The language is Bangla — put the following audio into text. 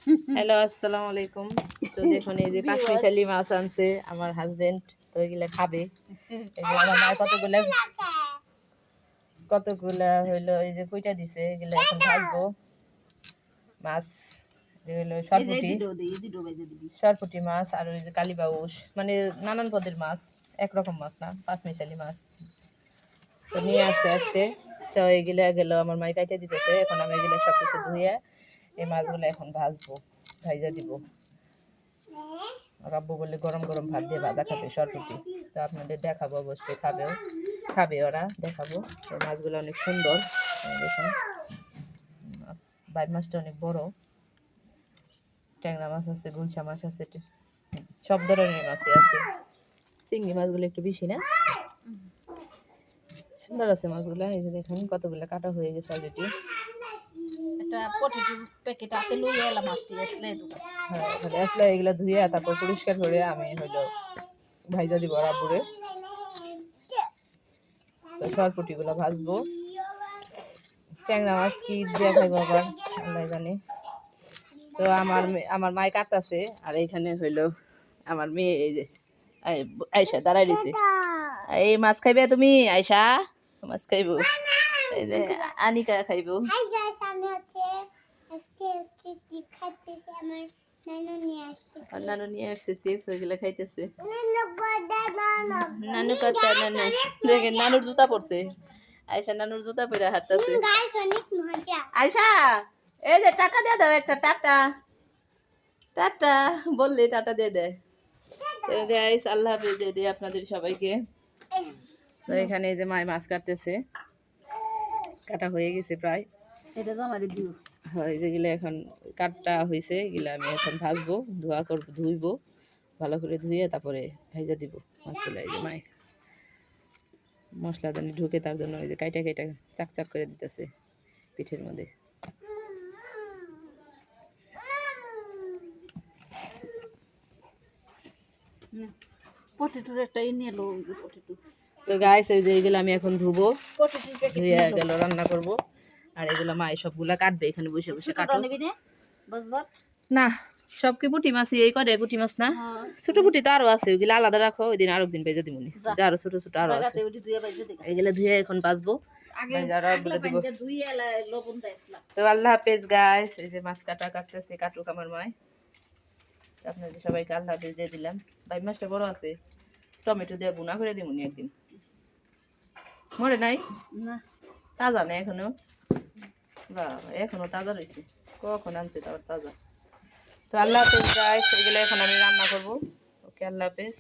হ্যালো, আসসালামু আলাইকুম। তো দেখুন এই যে পাঁচমিশালি মাছ আনছে আমার হাজবেন্ড, তো এগুলা খাবে। এই যে আমার মা কতগুলা হইলো, এই যে কইটা দিছে, এগুলা এখন ভাজবো। মাছ হইলো সরপুটি মাছ, আর ওই যে কালীবাউস, মানে নানান পদের মাছ, একরকম মাছ না, পাঁচমিশালি মাছ তো নিয়ে আসছে আজকে। তো এগুলা গেল আমার মাই কাইটা দিতেছে, এখন আমি এগুলা সবকিছু ধুয়ে এই মাছগুলো এখন ভাজবো, ভাইজা দিব। আব্বু বলে গরম গরম ভাত দিয়ে ভাজা খাবে সরপুটি, তো আপনাদের দেখাবো, অবশ্যই খাবে ওরা, দেখাবো। তো মাছগুলো অনেক সুন্দর, দেখুন মাছ, বাইর মাছটা অনেক বড়, ট্যাংরা মাছ আছে, গুলশা মাছ আছে, সব ধরনের মাছই আছে। চিংড়ি মাছগুলো একটু বেশি না, সুন্দর আছে মাছগুলো। এই যে দেখুন কতগুলো কাটা হয়ে গেছে অলরেডি। একটা পটেটোর প্যাকেট হাতে লইয়া এলাম মাছটি আসলে হ্যাঁ, তাহলে আসলে এগুলো ধুয়ে তারপর পরিষ্কার করে আমি হলো ভাইজা দিব রাব্বুরে। তো সরপুটি গুলো ভাজবো। ট্যাংরা মাছ কি দিয়ে খাইবো আবার আল্লাহ জানে। তো আমার মাই কাটতাছে, আর এইখানে হইলো আমার মেয়ে, এই যে আয়সা দাঁড়াই দিছে। এই মাছ খাইবে তুমি? আয়সা মাছ খাইবো, এই যে আনিকা খাইবো। নানু নিয়ে আসছে চিপস, ওইগুলো খাইতেছে। নানু কথা, নানু দেখে নানুর জুতা পড়ছে। আয়সা নানুর জুতা পরে হাঁটতেছে। আয়সা এই যে টাটা দিয়ে দাও, একটা টাটা, টাটা বললে টাটা দিয়ে দেয়। গাইস আল্লাহ হাফেজ দিয়ে দিই আপনাদের সবাইকে। তো এখানে এই যে মায় মাছ কাটতেছে, কাটা হয়ে গেছে প্রায়। এটা তো আমার দিও হয় যেগুলো এখন কাটা হয়েছে, এগুলো আমি এখন ভাজবো, ধুইবো ভালো করে, ধুয়ে তারপরে ভেজা দিব মাছগুলো। এই যে মায় মশলা জানি ঢুকে, তার জন্য ওই যে কাইটা কাইটা চাক চাক করে দিতেছে পিঠের মধ্যে। পটেটোর একটা নিয়ে এলো পটেটো। তো গাইস এই যে এইগুলো আমি এখন ধুবো, পটেটোর প্যাকেট ধুয়ে গেল রান্না করব। আর এগুলো মায় সবগুলা কাটবে, এখানে বসে বসে কাটো না। সব কি পুঁটি মাছ এই করে? পুঁটি মাছ না, ছোট পুঁটি তো আরো আছে, ওইগুলো আলাদা রাখো, ওই দিন আরো দিন ভেজে দিবনি, আরো ছোট ছোট আরো আছে। এগুলো ধুয়ে এখন বাজবো, তো আল্লাহ হাফেজ গাইস। এই যে মাছ কাটতেছে, কাটুক আমার মায়। আপনাদের সবাইকে আল্লাহ হাফেজ দিয়ে দিলাম। ভাই মাছটা বড় আছে, টমেটো দিয়ে বুনা করে দিবনি একদিন। মরে নাই না, তাজা না এখনো? বাহ, এখনো তাজা রয়েছে, কখন আনছে তারপর তাজা। তো আল্লাহ হাফেজ গাইস, এগুলো এখন আমি রান্না করবো। ওকে, আল্লাহ হাফেজ।